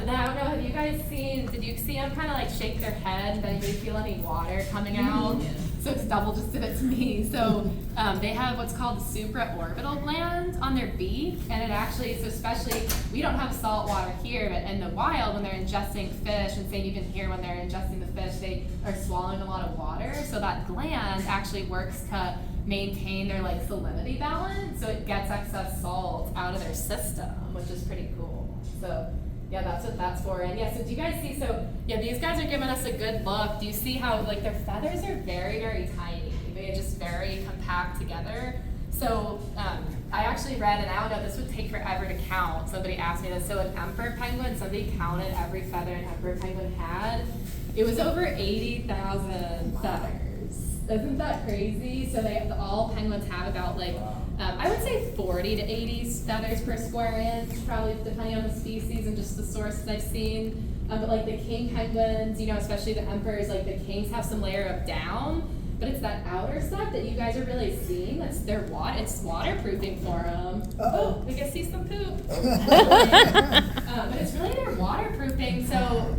But then I don't know, have you guys did you see them kind of like shake their head? Did anybody feel any water coming out? Yeah. So it's double just did it to me. So they have what's called the supraorbital gland on their beak, and it actually, so especially, we don't have salt water here, but in the wild, when they're ingesting fish, and say even here when they're ingesting the fish, they are swallowing a lot of water. So that gland actually works to maintain their like salinity balance, so it gets excess salt out of their system, which is pretty cool. So yeah, that's what that's for. And yeah, so do you guys see, so yeah, these guys are giving us a good look. Do you see how like their feathers are very, very tiny? They're just very compact together. So I actually read, and I don't know, this would take forever to count. Somebody asked me this. So an emperor penguin, somebody counted every feather an emperor penguin had. It was over 80,000 feathers. Isn't that crazy? So all penguins have about like, I would say 40 to 80 feathers per square inch, probably depending on the species and just the sources I've seen. But like the king penguins, you know, especially the emperors, like the kings have some layer of down, but it's that outer stuff that you guys are really seeing. That's their it's waterproofing for them. Oh, we can see some poop. But it's really their waterproofing. So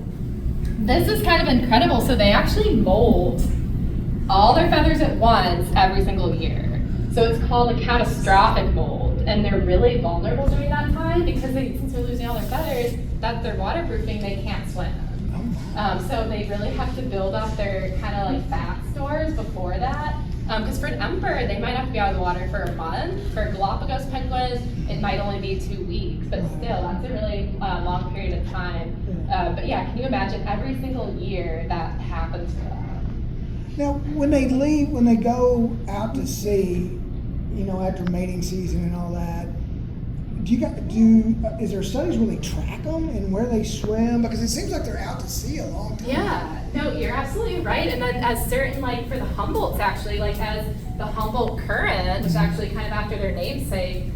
this is kind of incredible. So they actually molt all their feathers at once every single year. So it's called a catastrophic molt, and they're really vulnerable during that time because since they're losing all their feathers, that's their waterproofing, they can't swim. So they really have to build up their kind of like fat stores before that. Because for an emperor, they might have to be out of the water for a month. For Galapagos penguins, it might only be 2 weeks, but still, that's a really long period of time. But yeah, can you imagine every single year that happens to them? Now, when they leave, when they go out to sea, you know, after mating season and all that, is there studies where they track them and where they swim? Because it seems like they're out to sea a long time. Yeah, no, you're absolutely right. And then as certain, like for the Humboldts actually, like as the Humboldt current, which is actually kind of after their namesake,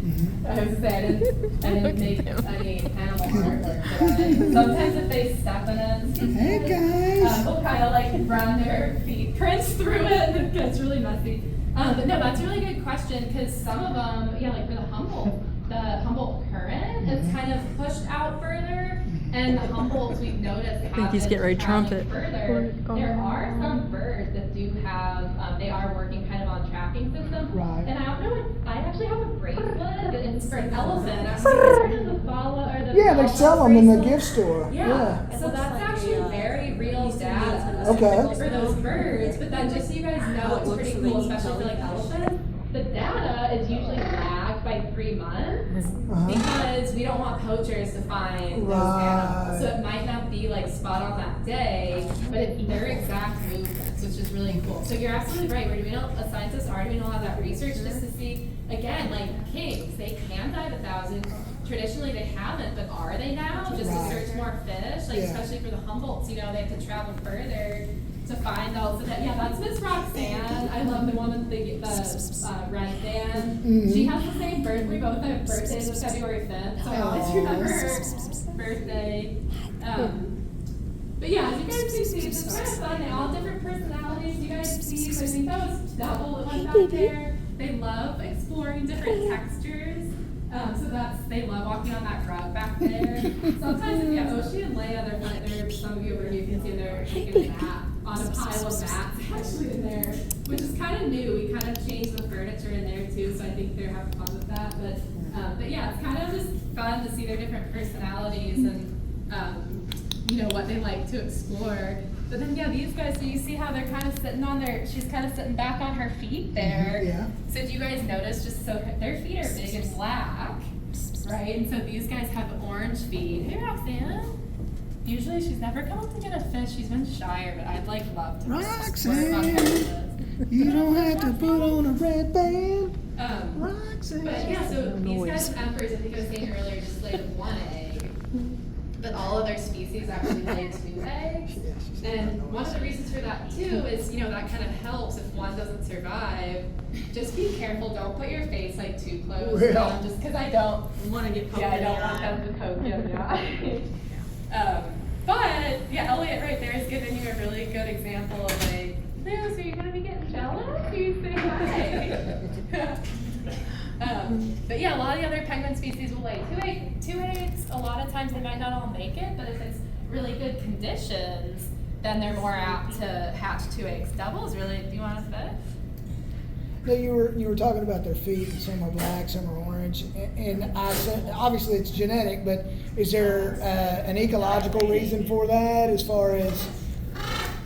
I was saying, I didn't make any animal artwork today. Sometimes if they step in it, hey guys, they'll kind of like run their feet prints through it, and it gets really messy. But no, that's a really good question, because some of them, yeah, like for the Humboldt current is kind of pushed out further, and the Humboldts we've noticed I think he's getting ready to trumpet. Further. There are some birds that do have, they are working kind of on tracking systems. Right. And I don't know, I actually have a bracelet, it's for an elephant. I've heard of the Fala or the yeah, they sell them in the bracelet. gift store. Yeah. So that's actually very real data Okay. for those birds. But then just so you guys know, it's pretty cool, especially for like elephants. The data is usually lagged by 3 months because we don't want poachers to find those animals. So it might not be like spot on that day, but it's their exact movements, which is really cool. So you're absolutely right. We're doing scientists are doing a lot of that research just to see, again, like kings, they can dive 1,000. Traditionally they haven't, but are they now? Just to search more fish, like especially for the Humboldts, you know, they have to travel further to find out. So that, yeah, that's Miss Roxanne. I love the one with the red band. She has the same birthday. We both have birthdays of February 5th, so I always remember her birthday. But yeah, as you guys can see, it's kind of fun. They all have different personalities. You guys see, so I think that was double the one back there. They love exploring different textures. So they love walking on that rug back there. Sometimes, Oshie and Leia, there's some of you over here, you can see they're taking a nap on a pile of mats actually in there, which is kind of new. We kind of changed the furniture in there too, so I think they're having fun with that. But yeah, it's kind of just fun to see their different personalities and you know, what they like to explore. But then yeah, these guys, so you see how they're kind of sitting on she's kind of sitting back on her feet there. Yeah. So do you guys notice, just so their feet are big and black, right? And so these guys have orange feet. Hey Roxanne. Usually she's never come up to get a fish. She's been shyer, but I'd like love to. Roxanne, you don't have to put on a red band. Roxanne. But yeah, so these guys, emperors, I think I was saying earlier, just laid 1 egg. But all other species actually lay 2 eggs. And one of the reasons for that too is, you know, that kind of helps if one doesn't survive. Just be careful, don't put your face like too close. Just because I don't want to get poked. Yeah, I don't want them to poke you in the eye. But yeah, Elliot right there is giving you a really good example of like, Liz, are you gonna be getting jealous? You say hi. But yeah, a lot of the other penguin species will lay 2 eggs. A lot of times they might not all make it, but if they conditions, then they're more apt to hatch 2 eggs doubles. Really, do you want to say? No, you were talking about their feet, and some are black, some are orange, and I said obviously it's genetic, but is there an ecological reason for that, as far as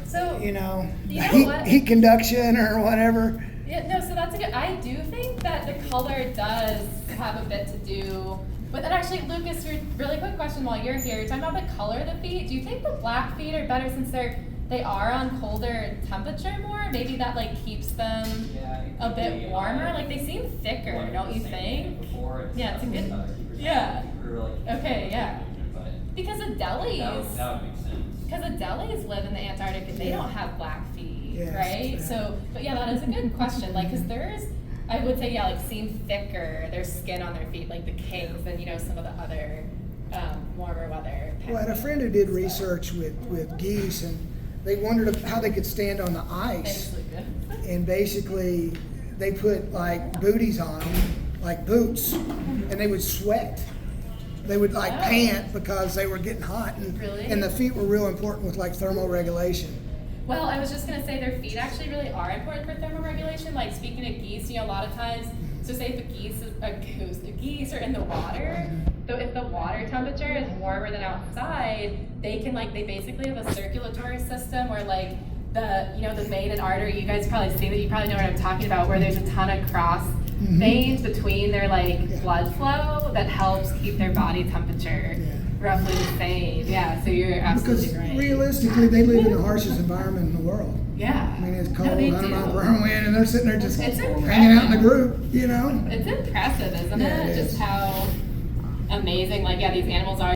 So heat conduction or whatever? Yeah, no, so that's a good, I do think that the color does have a bit to do, but then actually, Lucas, really quick question while you're here, you're talking about the color of the feet. Do you think the black feet are better since they are on colder temperature more? Maybe that like keeps them a bit warmer? Like they seem thicker, don't you think? Yeah, it's a good, yeah. Okay, yeah. Because the delis, That would make sense. because the delis live in the Antarctic and they don't have black feet, Yes, right? yeah. So, but yeah, that is a good question. Like, because theirs, I would say, yeah, like seem thicker, their skin on their feet, like the kings, than some of the other warmer weather. Well, I had a friend who did research with geese, and they wondered how they could stand on the ice. And basically, they put like booties on them, like boots, and they would sweat. They would like pant because they were getting hot, and Really? and the feet were real important with like thermoregulation. Well, I was just gonna say their feet actually really are important for thermoregulation. Like speaking of geese, a lot of times, so say if the geese are in the water, so if the water temperature is warmer than outside, they basically have a circulatory system where like the vein and artery, you guys probably seen it, you probably know what I'm talking about, where there's a ton of cross veins between their blood flow that helps keep their body temperature roughly the same. Yeah, so you're absolutely Because right. realistically, they live in the harshest environment in the world. Yeah. I mean, it's cold, No, they 100 do. mile per hour wind, and they're sitting there just It's hanging out in the impressive. group, It's impressive, isn't Yeah, it? it Just is. how amazing, these animals are.